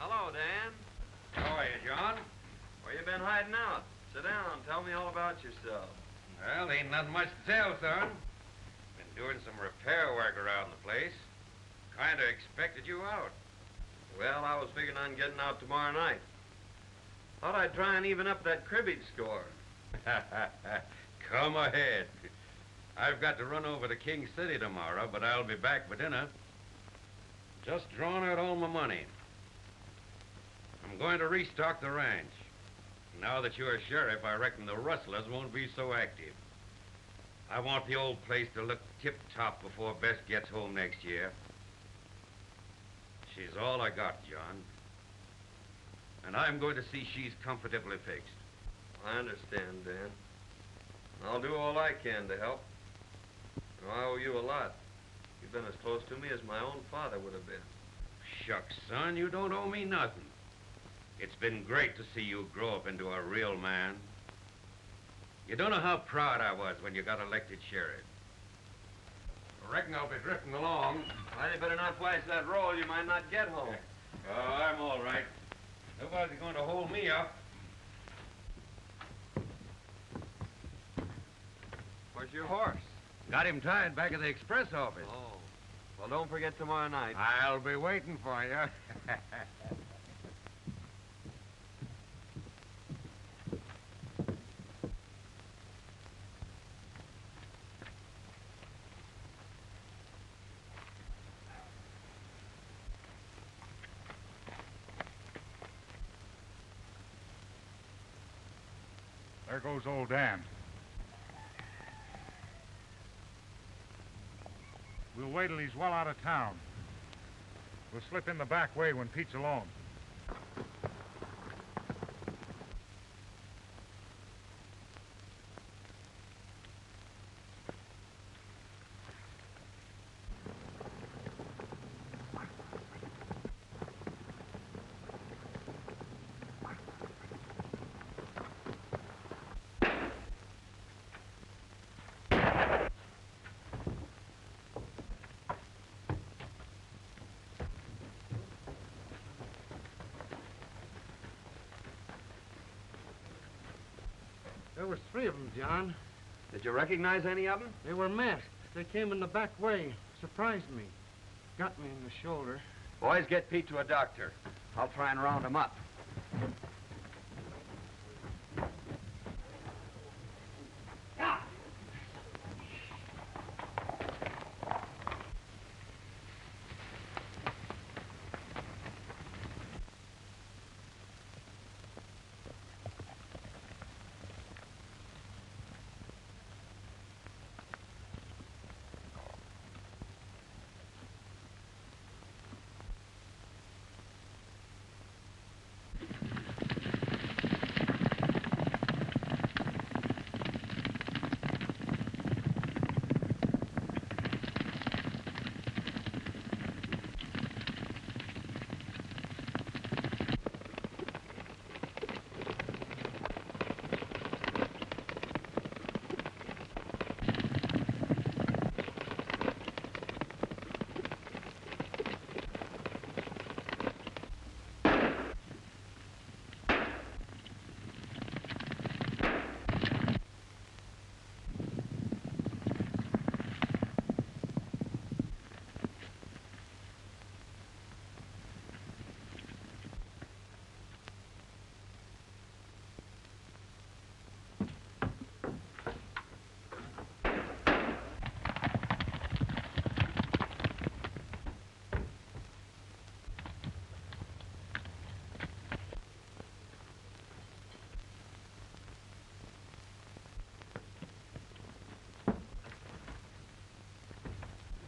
Hello, Dan. How are you, John? Where you been hiding out? Sit down. Tell me all about yourself. Well, ain't nothing much to tell, son. Been doing some repair work around the place. Kinda expected you out. Well, I was figuring on getting out tomorrow night. Thought I'd try and even up that cribbage score. Come ahead. I've got to run over to King City tomorrow, but I'll be back for dinner. Just drawn out all my money. I'm going to restock the ranch. Now that you're sheriff, I reckon the rustlers won't be so active. I want the old place to look tip-top before Beth gets home next year. She's all I got, John. And I'm going to see she's comfortably fixed. I understand, Dan. I'll do all I can to help. And I owe you a lot. You've been as close to me as my own father would have been. Shucks, son, you don't owe me nothing. It's been great to see you grow up into a real man. You don't know how proud I was when you got elected sheriff. I reckon I'll be drifting along. Well, you better not flash that roll. You might not get home. Oh, I'm all right. Nobody's going to hold me up. Where's your horse? Got him tied back at the express office. Oh. Well, don't forget tomorrow night. I'll be waiting for you. There goes old Dan. We'll wait till he's well out of town. We'll slip in the back way when Pete's alone. There was 3 of them, John. Did you recognize any of them? They were masked. They came in the back way. Surprised me. Got me in the shoulder. Boys, get Pete to a doctor. I'll try and round him up.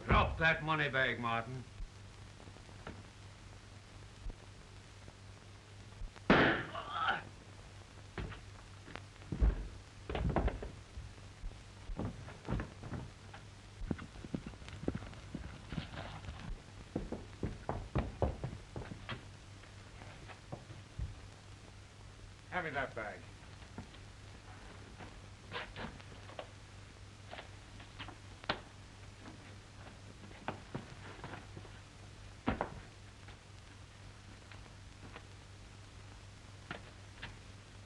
Drop that money bag, Martin. Hand me that bag.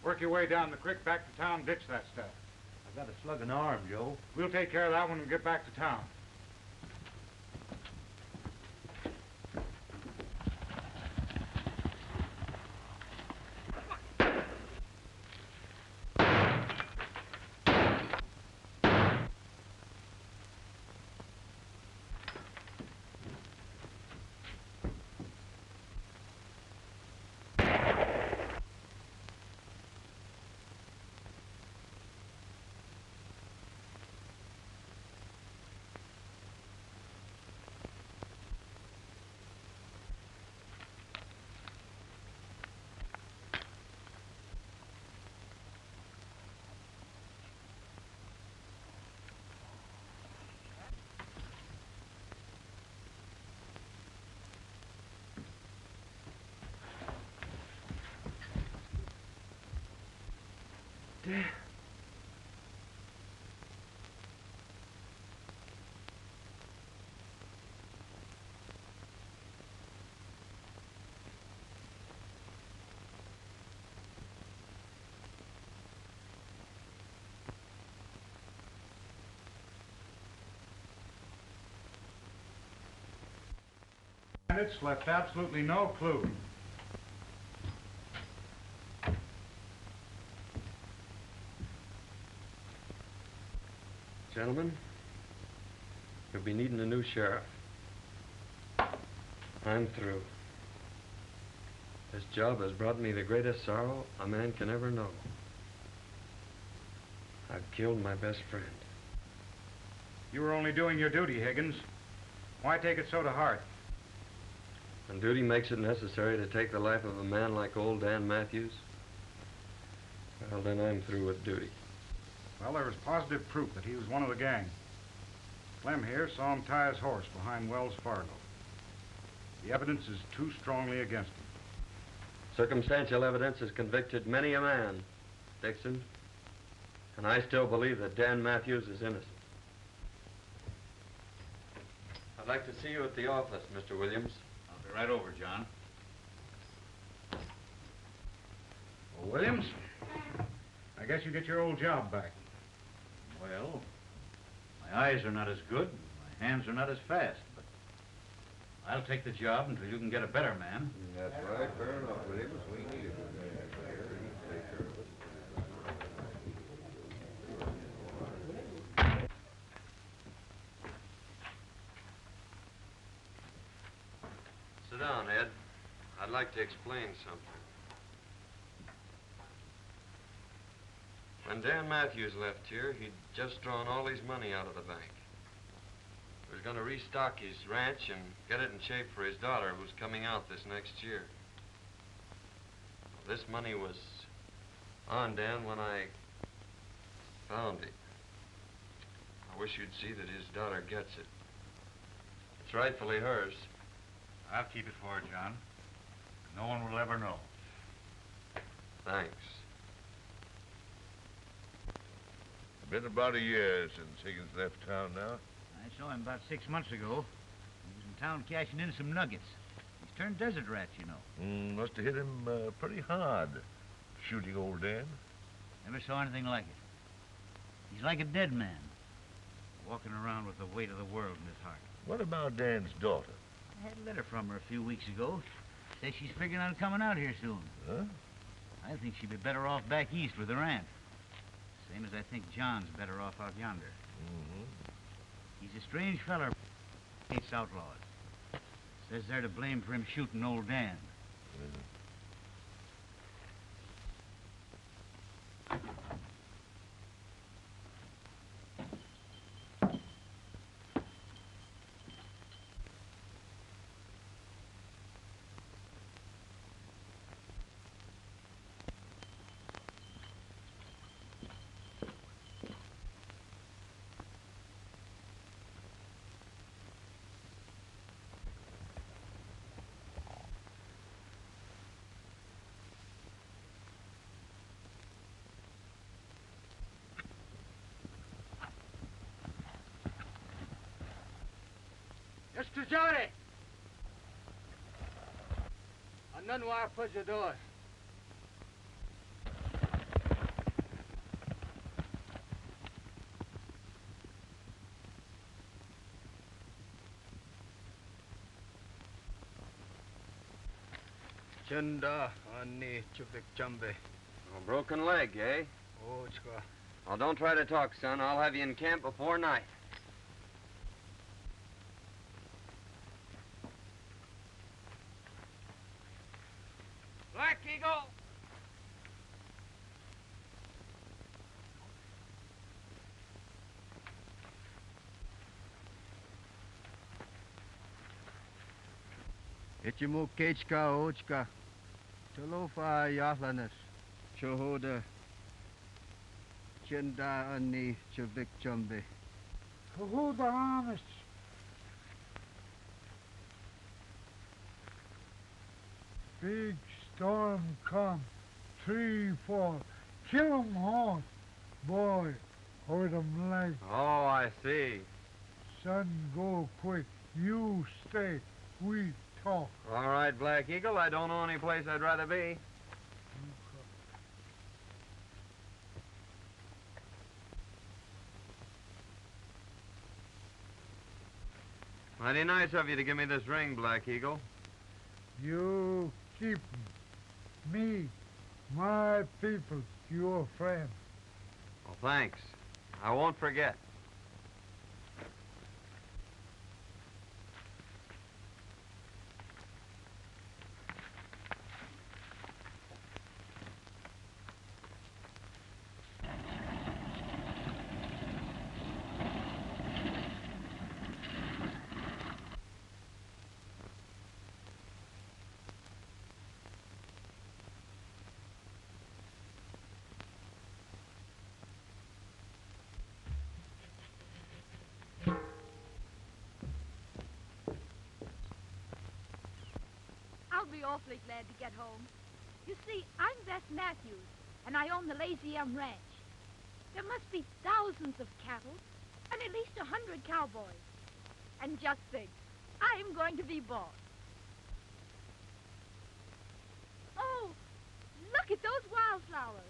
Work your way down the creek back to town, ditch that stuff. I got a slug in the arm, Joe. We'll take care of that when we get back to town. Dad. Bandits left absolutely no clue. Gentlemen, you'll be needing a new sheriff. I'm through. This job has brought me the greatest sorrow a man can ever know. I've killed my best friend. You were only doing your duty, Higgins. Why take it so to heart? When duty makes it necessary to take the life of a man like old Dan Matthews, well, then I'm through with duty. Well, there was positive proof that he was one of the gang. Clem here saw him tie his horse behind Wells Fargo. The evidence is too strongly against him. Circumstantial evidence has convicted many a man, Dixon, and I still believe that Dan Matthews is innocent. I'd like to see you at the office, Mr. Williams. I'll be right over, John. Well, Williams, I guess you get your old job back. Well, my eyes are not as good, my hands are not as fast, but I'll take the job until you can get a better man. That's right. Fair enough, Williams. We need it. Sit down, Ed. I'd like to explain something. When Dan Matthews left here, he'd just drawn all his money out of the bank. He was going to restock his ranch and get it in shape for his daughter, who's coming out this next year. This money was on Dan when I found it. I wish you'd see that his daughter gets it. It's rightfully hers. I'll keep it for her, John. No one will ever know. Thanks. Been about a year since Higgins left town now. I saw him about 6 months ago. He was in town cashing in some nuggets. He's turned desert rat, you know. Must have hit him pretty hard, shooting old Dan. Never saw anything like it. He's like a dead man, walking around with the weight of the world in his heart. What about Dan's daughter? I had a letter from her a few weeks ago. Says she's figuring on coming out here soon. Huh? I think she'd be better off back east with her aunt. Same as I think John's better off out yonder. He's a strange feller. Hates outlaws. Says they're to blame for him shooting old Dan. Mr. Johnny! A none wire push your doors. Chanda ani chuvik chambe. A broken leg, eh? Ochka. Well, don't try to talk, son. I'll have you in camp before night. Black Eagle! Ichimu kechka ochka. Talofa yahlanas. Chohoda. Chanda ani chuvik chambe. Who the honest? Big storm come. Tree fall. Kill 'em all. Boy, hurt 'em leg. Oh, I see. Son, go quick. You stay. We talk. All right, Black Eagle. I don't know any place I'd rather be. Mighty nice of you to give me this ring, Black Eagle. You keep me, my people, your friend. Well, thanks. I won't forget. I'll be awfully glad to get home. You see, I'm Beth Matthews, and I own the Lazy M Ranch. There must be thousands of cattle and at least 100 cowboys. And just think, I'm going to be boss. Oh, look at those wildflowers.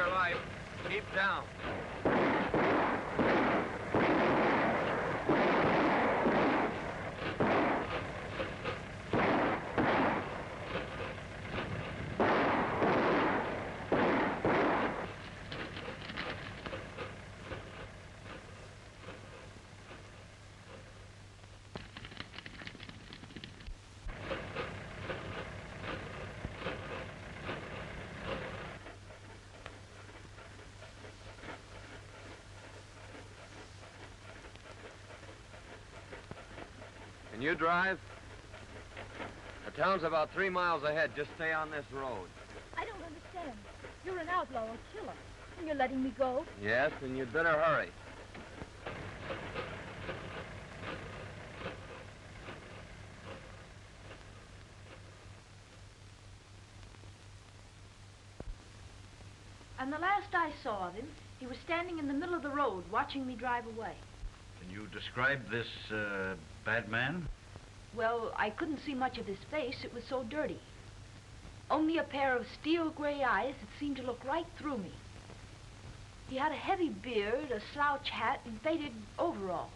your life. Keep down. Can you drive? The town's about 3 miles ahead. Just stay on this road. I don't understand. You're an outlaw or killer, and you're letting me go? Yes, and you'd better hurry. And the last I saw of him, he was standing in the middle of the road watching me drive away. Can you describe this, bad man? Well, I couldn't see much of his face. It was so dirty. Only a pair of steel gray eyes that seemed to look right through me. He had a heavy beard, a slouch hat, and faded overalls.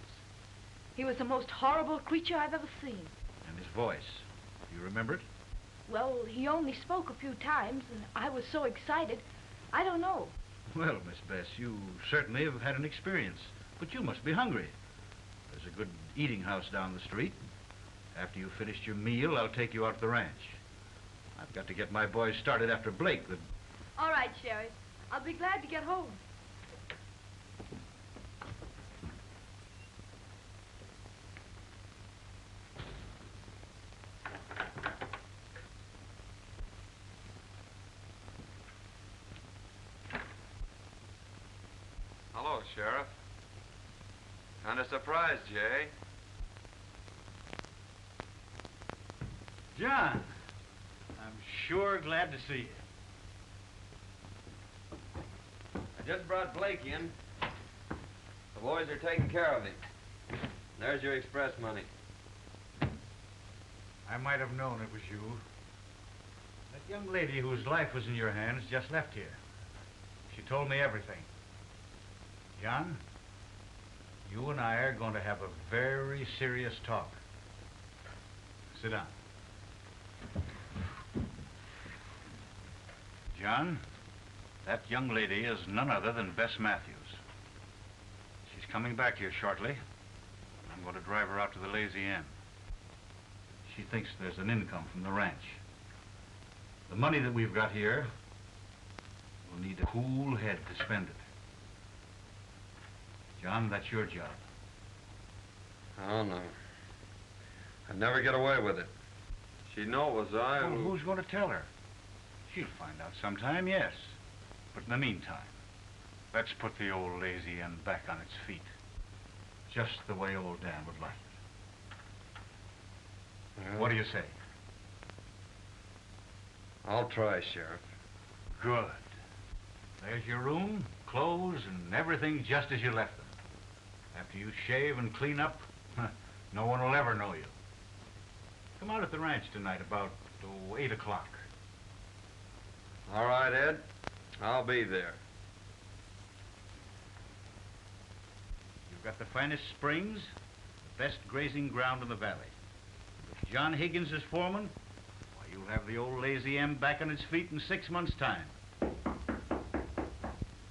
He was the most horrible creature I've ever seen. And his voice. Do you remember it? Well, he only spoke a few times, and I was so excited, I don't know. Well, Miss Bess, you certainly have had an experience. But you must be hungry. There's a good eating house down the street. After you've finished your meal, I'll take you out to the ranch. I've got to get my boys started after Blake. All right, Sheriff. I'll be glad to get home. Hello, Sheriff. Kind of surprised, Jay. John, I'm sure glad to see you. I just brought Blake in. The boys are taking care of him. There's your express money. I might have known it was you. That young lady whose life was in your hands just left here. She told me everything. John, you and I are going to have a very serious talk. Sit down. John, that young lady is none other than Bess Matthews. She's coming back here shortly. I'm going to drive her out to the Lazy Inn. She thinks there's an income from the ranch. The money that we've got here, we'll need a cool head to spend it. John, that's your job. Oh, no. I'd never get away with it. She'd know it was I Well, who... who's going to tell her? She'll find out sometime, yes. But in the meantime, let's put the old Lazy Inn back on its feet. Just the way old Dan would like it. Well, What do you say? I'll try, Sheriff. Good. There's your room, clothes, and everything just as you left them. After you shave and clean up, no one will ever know you. Come out at the ranch tonight about 8 o'clock. All right, Ed. I'll be there. You've got the finest springs, the best grazing ground in the valley. If John Higgins is foreman, why, you'll have the old Lazy M back on its feet in 6 months' time.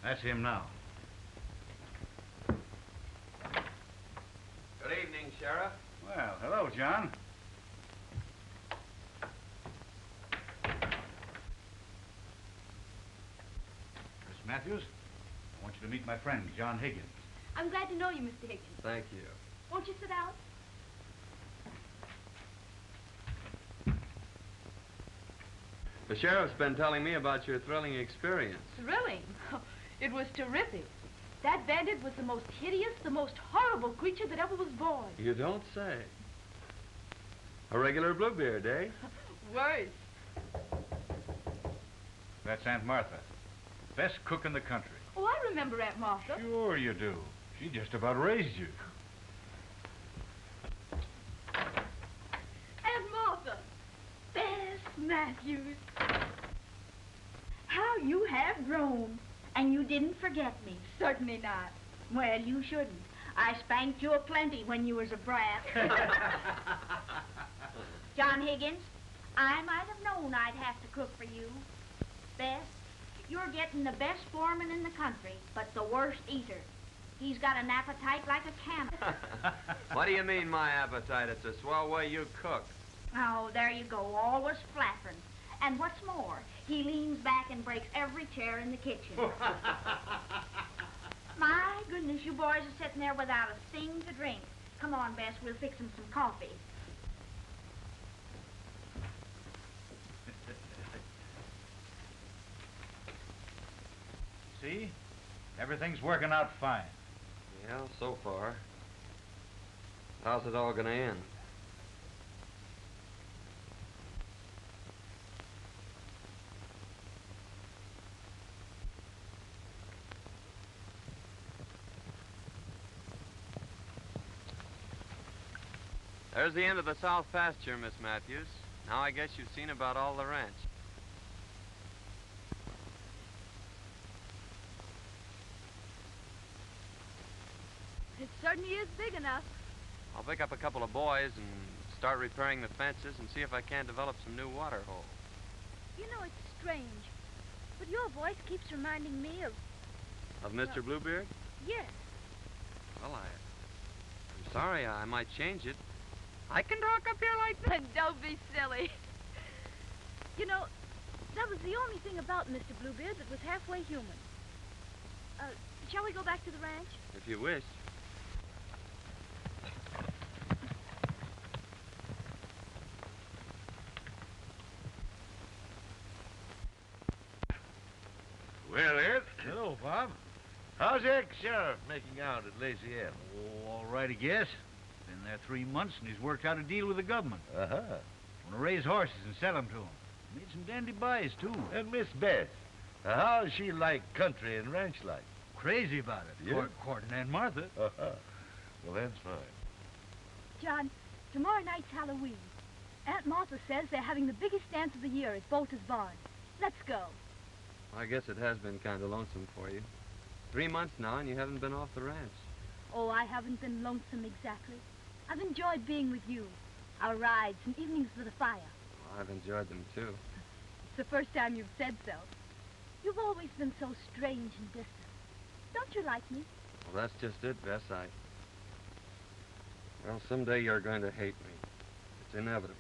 That's him now. Good evening, Sheriff. Well, hello, John. Miss Matthews, I want you to meet my friend, John Higgins. I'm glad to know you, Mr. Higgins. Thank you. Won't you sit down? The sheriff's been telling me about your thrilling experience. Thrilling. It was terrific. That bandit was the most hideous, the most horrible creature that ever was born. You don't say. A regular Bluebeard, eh? Worse. That's Aunt Martha. Best cook in the country. Oh, I remember Aunt Martha. Sure you do. She just about raised you. Aunt Martha. Bess Matthews. How you have grown. And you didn't forget me. Certainly not. Well, you shouldn't. I spanked you aplenty when you was a brat. John Higgins, I might have known I'd have to cook for you. Beth, you're getting the best foreman in the country, but the worst eater. He's got an appetite like a cannon. What do you mean, my appetite? It's a swell way you cook. Oh, there you go, always flattering. And what's more, he leans back and breaks every chair in the kitchen. My goodness, you boys are sitting there without a thing to drink. Come on, Bess, we'll fix him some coffee. See? Everything's working out fine. Yeah, so far. How's it all gonna end? There's the end of the south pasture, Miss Matthews. Now I guess you've seen about all the ranch. It certainly is big enough. I'll pick up a couple of boys and start repairing the fences and see if I can't develop some new water holes. You know, it's strange, but your voice keeps reminding me of... Of Mr. Bluebeard? Yes. Well, I'm sorry. I might change it. I can talk up here like that. Don't be silly. You know, that was the only thing about Mr. Bluebeard that was halfway human. Shall we go back to the ranch? If you wish. Well, Ed. Hello, Bob. How's the ex-sheriff making out at Lazy M? Oh, all right, I guess. Been there 3 months, and he's worked out a deal with the government. Uh-huh. Want to raise horses and sell them to him. Made some dandy buys, too. And Miss Beth, how's she like country and ranch life? Crazy about it. Yeah? Courting Aunt Martha. Uh-huh. Well, that's fine. John, tomorrow night's Halloween. Aunt Martha says they're having the biggest dance of the year at Bolter's Barn. Let's go. I guess it has been kind of lonesome for you. 3 months now, and you haven't been off the ranch. Oh, I haven't been lonesome exactly. I've enjoyed being with you. Our rides and evenings with the fire. Well, I've enjoyed them, too. It's the first time you've said so. You've always been so strange and distant. Don't you like me? Well, that's just it, Bess. Well, someday you're going to hate me. It's inevitable.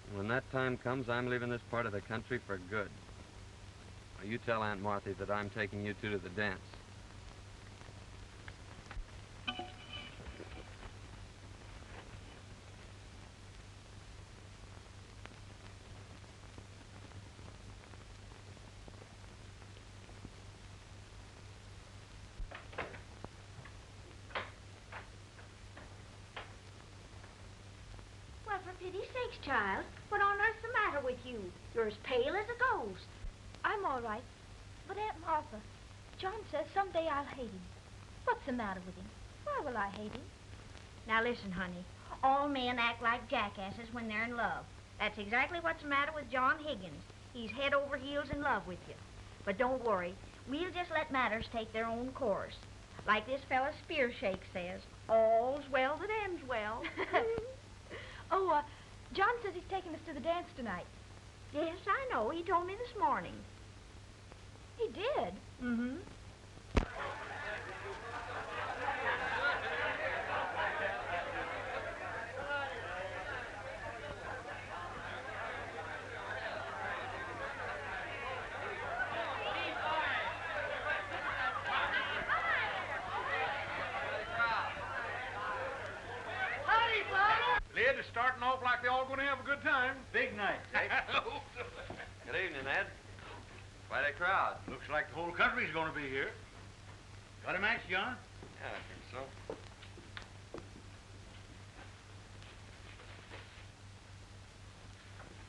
And when that time comes, I'm leaving this part of the country for good. Now, you tell Aunt Martha that I'm taking you two to the dance. Well, for pity's sakes, child, what on earth's the matter with you? You're as pale as a ghost. I'm all right. But Aunt Martha, John says someday I'll hate him. What's the matter with him? Why will I hate him? Now listen, honey. All men act like jackasses when they're in love. That's exactly what's the matter with John Higgins. He's head over heels in love with you. But don't worry. We'll just let matters take their own course. Like this fella Spearshake says, all's well that ends well. John says he's taking us to the dance tonight. Yes, I know. He told me this morning. He did? Mm-hmm. Lid is starting off like they're all going to have a good time. Big night, Dick. Good evening, Ed. Quite a crowd. Looks like the whole country's going to be here. Got a match, John? Yeah, I think so.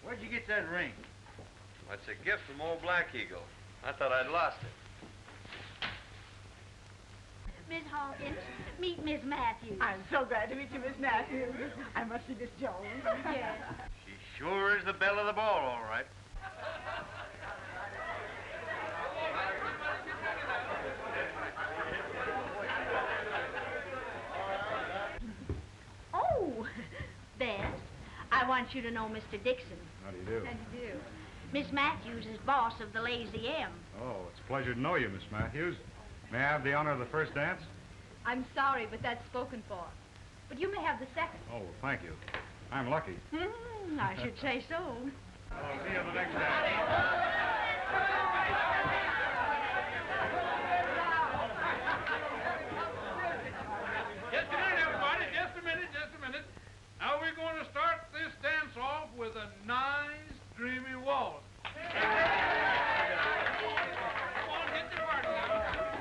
Where'd you get that ring? It's a gift from old Black Eagle. I thought I'd lost it. Miss Hawkins, meet Miss Matthews. I'm so glad to meet you, Miss Matthews. I must be Miss Jones. Yes. She sure is the belle of the ball, all right. want you to know Mr. Dixon. How do you do? How do you do? Miss Matthews is boss of the Lazy M. Oh, it's a pleasure to know you, Miss Matthews. May I have the honor of the first dance? I'm sorry, but that's spoken for. But you may have the second. Oh, well, thank you. I'm lucky. I should say so. I'll see you at the next dance. Just a minute, everybody. Just a minute. Now we're going to start this dance off with a nice, dreamy waltz. Come on, get your party now.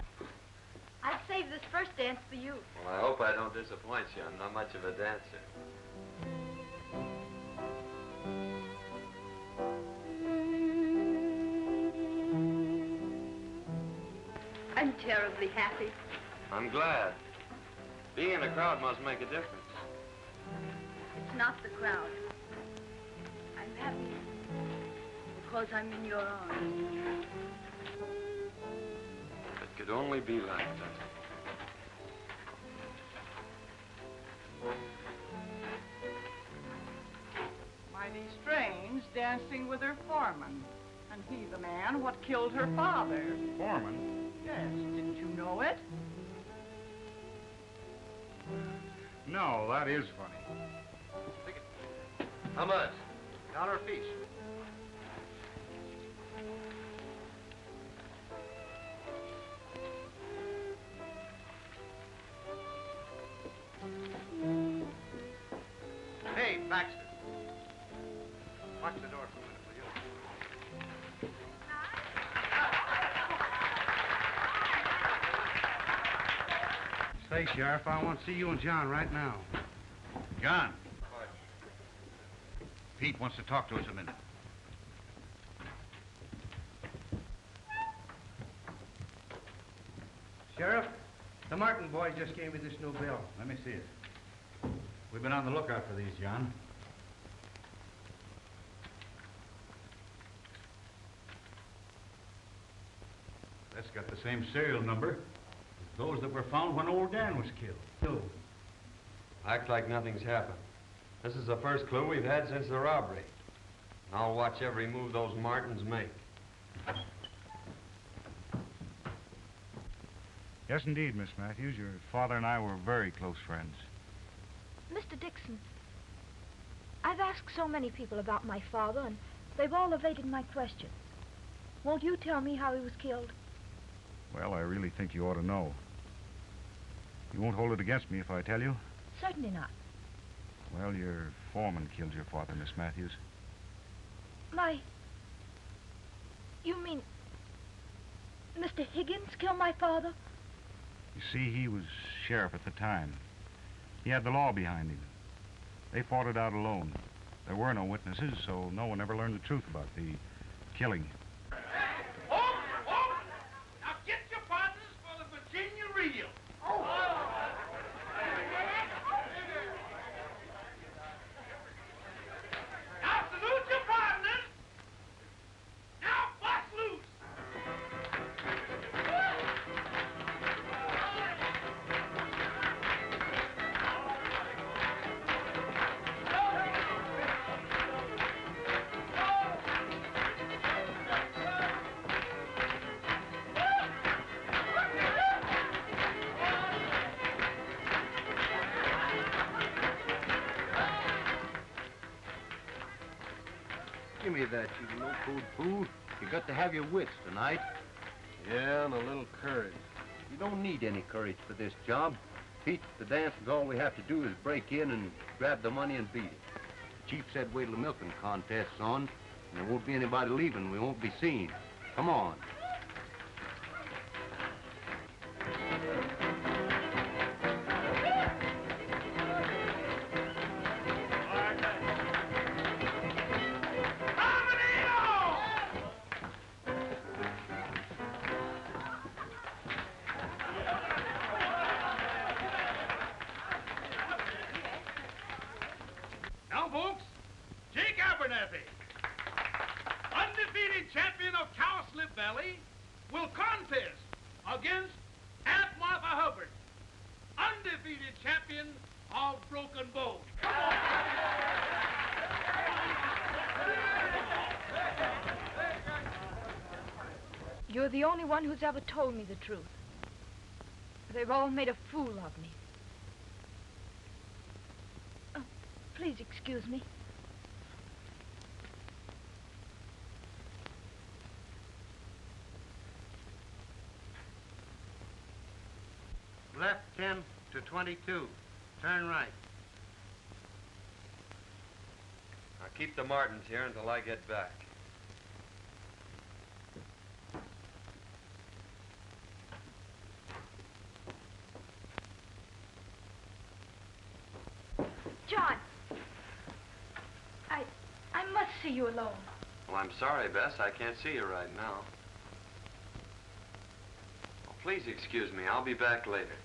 I've saved this first dance for you. Well, I hope I don't disappoint you. I'm not much of a dancer. I'm terribly happy. I'm glad. Being in a crowd must make a difference. It's not the crowd. I'm happy because I'm in your arms. If it could only be like that. Mighty strange, dancing with her foreman. And he the man what killed her father. Foreman? Yes, didn't you know it? No, that is funny. How much? $1 apiece. Hey, Baxter. Watch the door for a minute, will you? Say, Sheriff, I want to see you and John right now. John. Pete wants to talk to us a minute. Sheriff, the Martin boy just gave me this new bill. Let me see it. We've been on the lookout for these, John. That's got the same serial number as those that were found when old Dan was killed. Act like nothing's happened. This is the first clue we've had since the robbery. I'll watch every move those Martins make. Yes, indeed, Miss Matthews. Your father and I were very close friends. Mr. Dixon, I've asked so many people about my father, and they've all evaded my questions. Won't you tell me how he was killed? Well, I really think you ought to know. You won't hold it against me if I tell you? Certainly not. Well, your foreman killed your father, Miss Matthews. You mean Mr. Higgins killed my father? You see, he was sheriff at the time. He had the law behind him. They fought it out alone. There were no witnesses, so no one ever learned the truth about the killing. Now get your partners for the Virginia reel. Now salute your partners. Now bust loose. Give me that, you low-code fool. You got to have your wits tonight. Yeah, and a little courage. You don't need any courage for this job. Pete, the dance is all we have to do is break in and grab the money and beat it. The chief said wait till the milking contest's on, and there won't be anybody leaving. We won't be seen. Come on. Now, folks, Jake Abernathy, undefeated champion of Cowslip Valley, will contest against Aunt Martha Hubbard, undefeated champion of Broken Bow. Come on. You're the only one who's ever told me the truth. They've all made a fool of me. Oh, please excuse me. Left 10 to 22. Turn right. Now keep the Martins here until I get back. John! I must see you alone. Well, I'm sorry, Bess. I can't see you right now. Oh, please excuse me. I'll be back later.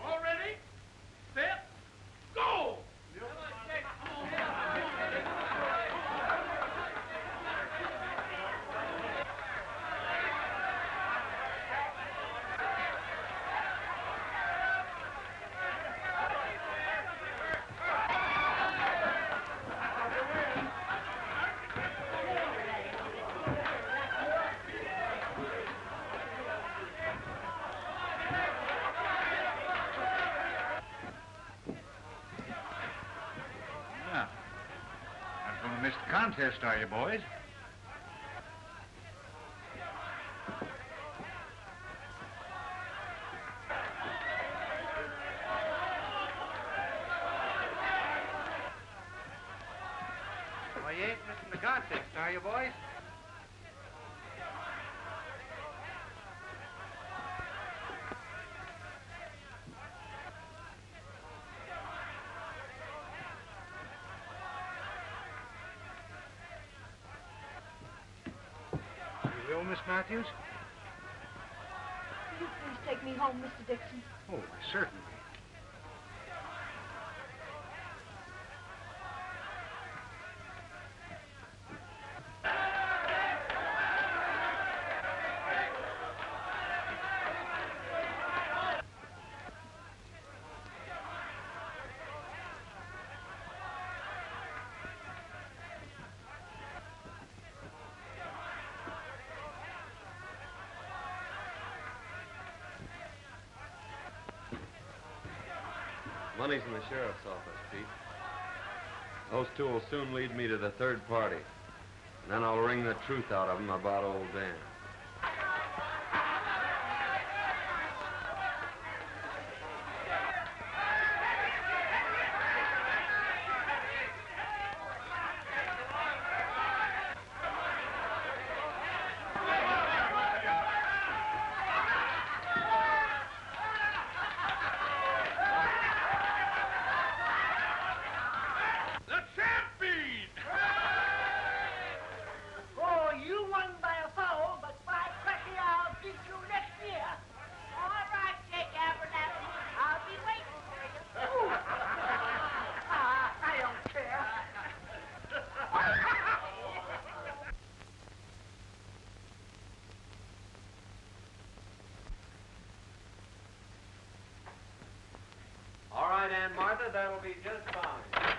All ready? Set. Go! Yeah. Not going to miss the contest, are you, boys? Well, you ain't missing the contest, are you, boys? You will, Miss Matthews? Will you please take me home, Mr. Dixon? Oh, certainly. Money's in the sheriff's office, Pete. Those two will soon lead me to the third party. And then I'll wring the truth out of them about old Dan. The champion! Oh, you won by a foul, but by cracky, I'll beat you next year. All right, Jake Abernathy. I'll be waiting for you. Ooh. I don't care. All right, Aunt Martha, that'll be just fine.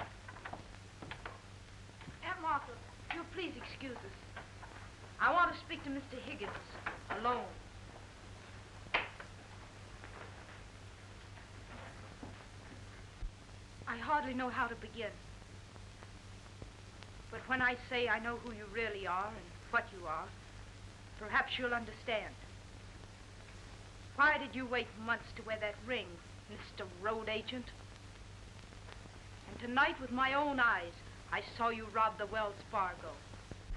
Aunt Martha, you'll please excuse us. I want to speak to Mr. Higgins alone. I hardly know how to begin. But when I say I know who you really are and what you are, perhaps you'll understand. Why did you wait months to wear that ring, Mr. Road Agent? And tonight, with my own eyes, I saw you rob the Wells Fargo.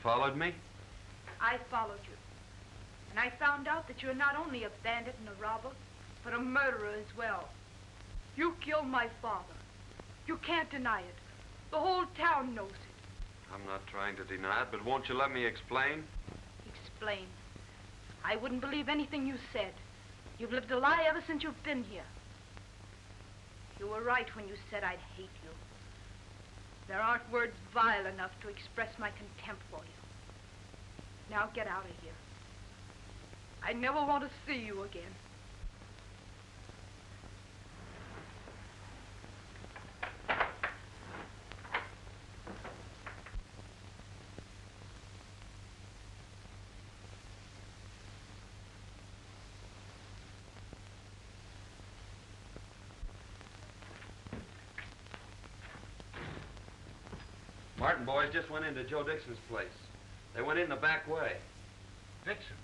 Followed me? I followed you. And I found out that you're not only a bandit and a robber, but a murderer as well. You killed my father. You can't deny it. The whole town knows it. I'm not trying to deny it, but won't you let me explain? Explain. I wouldn't believe anything you said. You've lived a lie ever since you've been here. You were right when you said I'd hate you. There aren't words vile enough to express my contempt for you. Now get out of here. I never want to see you again. Martin boys just went into Joe Dixon's place. They went in the back way. Dixon?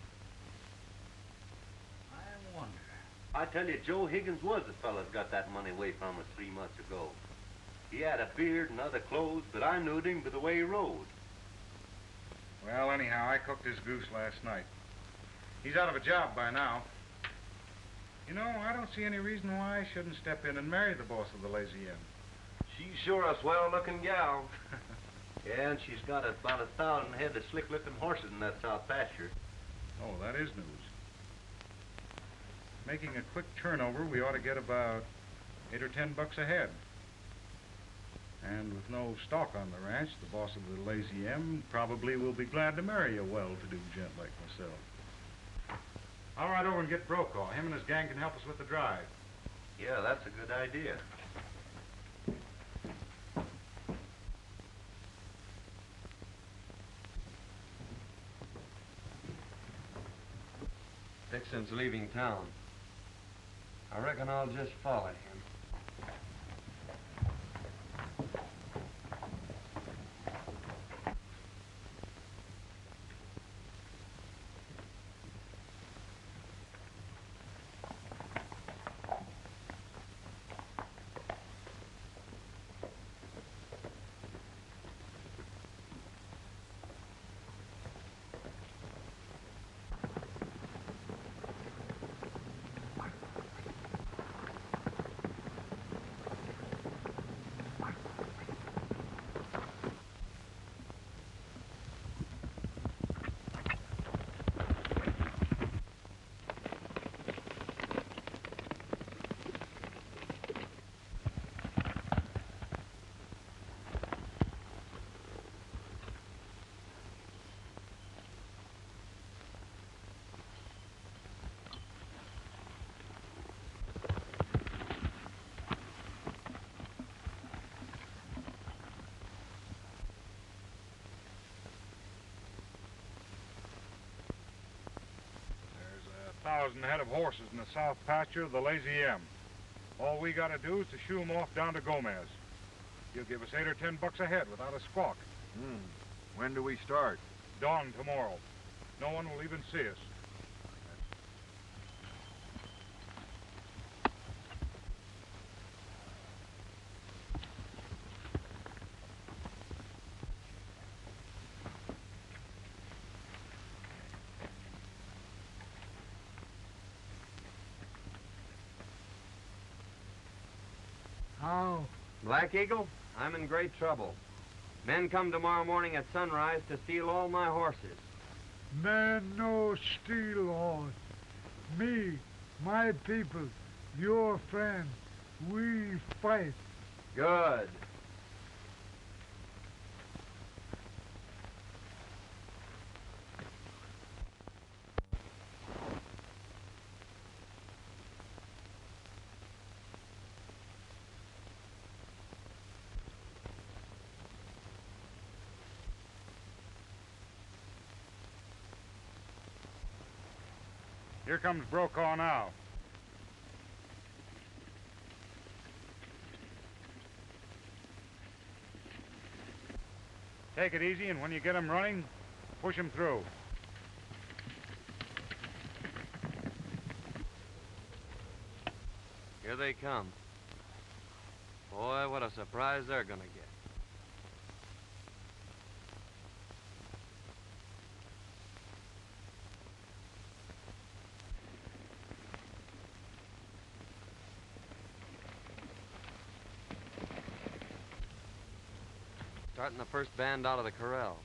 I wonder. I tell you, Joe Higgins was the fella that got that money away from us 3 months ago. He had a beard and other clothes, but I knew him by the way he rode. Well, anyhow, I cooked his goose last night. He's out of a job by now. You know, I don't see any reason why I shouldn't step in and marry the boss of the Lazy Inn. She's sure a swell-looking gal. Yeah, and she's got about 1,000 head of slick-looking horses in that south pasture. Oh, that is news. Making a quick turnover, we ought to get about $8 or $10 a head. And with no stock on the ranch, the boss of the Lazy M probably will be glad to marry a well-to-do gent like myself. I'll ride over and get Brokaw. Him and his gang can help us with the drive. Yeah, that's a good idea. Dixon's leaving town. I reckon I'll just follow him. There's 1,000 head of horses in the south pasture of the Lazy M. All we gotta do is to shoo 'em off down to Gomez. He'll give us $8 or $10 a head without a squawk. When do we start? Dawn tomorrow. No one will even see us. How? Black Eagle, I'm in great trouble. Men come tomorrow morning at sunrise to steal all my horses. Man no steal horse. Me, my people, your friend, we fight. Good. Here comes Brokaw now. Take it easy, and when you get him running, push him through. Here they come. Boy, what a surprise they're gonna get. Starting the first band out of the corral.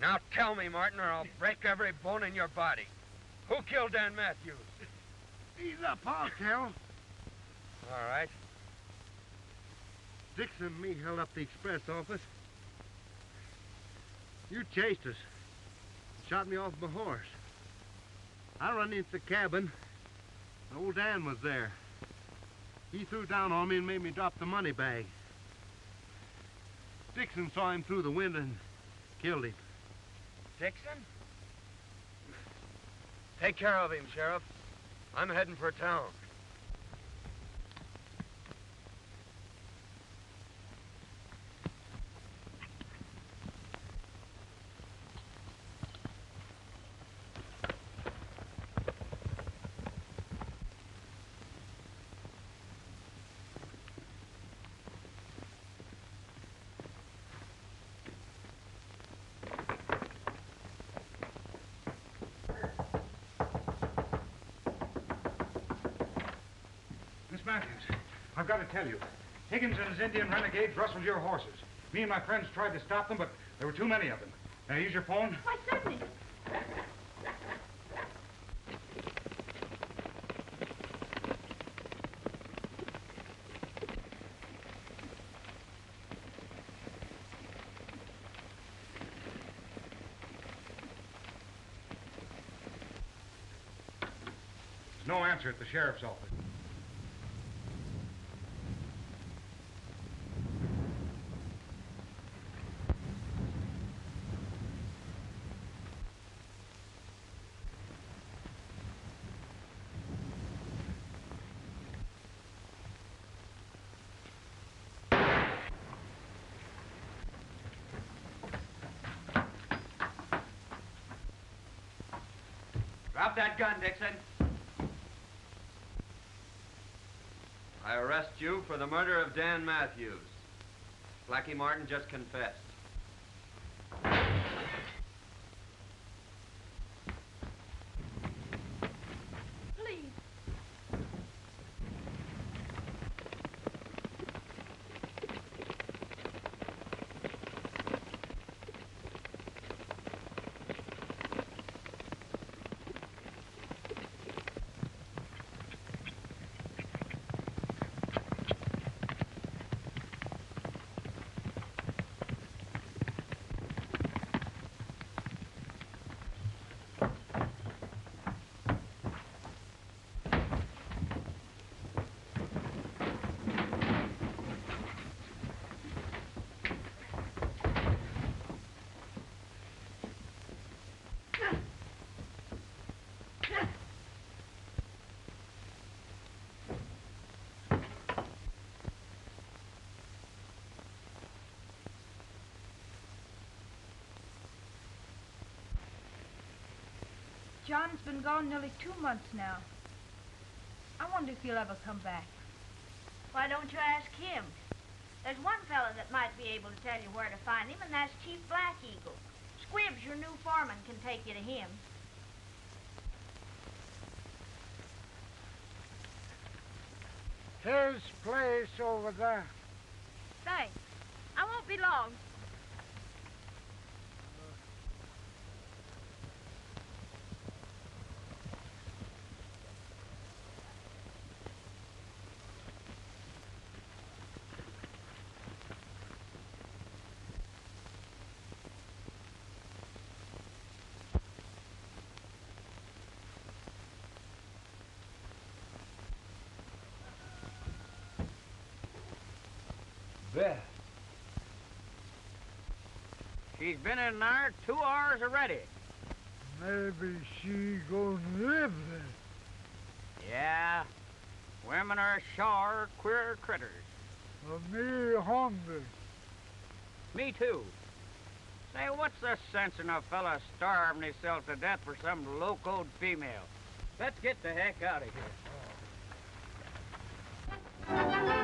Now tell me, Martin, or I'll break every bone in your body. Who killed Dan Matthews? Ease up, I'll tell. All right. Dixon and me held up the express office. You chased us. Shot me off my horse. I run into the cabin. Old Dan was there. He threw down on me and made me drop the money bag. Dixon saw him through the window and killed him. Dixon? Take care of him, Sheriff. I'm heading for town. Matthews, I've got to tell you. Higgins and his Indian renegades rustled your horses. Me and my friends tried to stop them, but There were too many of them. May I use your phone? Why, certainly. There's no answer at the sheriff's office. Drop that gun, Dixon. I arrest you for the murder of Dan Matthews. Blackie Martin just confessed. Please. John's been gone nearly 2 months now. I wonder if he'll ever come back. Why don't you ask him? There's one fella that might be able to tell you where to find him, and that's Chief Black Eagle. Squibbs, your new foreman, can take you to him. His place over there. Thanks. I won't be long. Beth. She's been in there 2 hours already. Maybe she gonna live there. Yeah. Women are sure queer critters. Me hungry. Me too. Say, what's the sense in a fella starving himself to death for some low-code female? Let's get the heck out of here.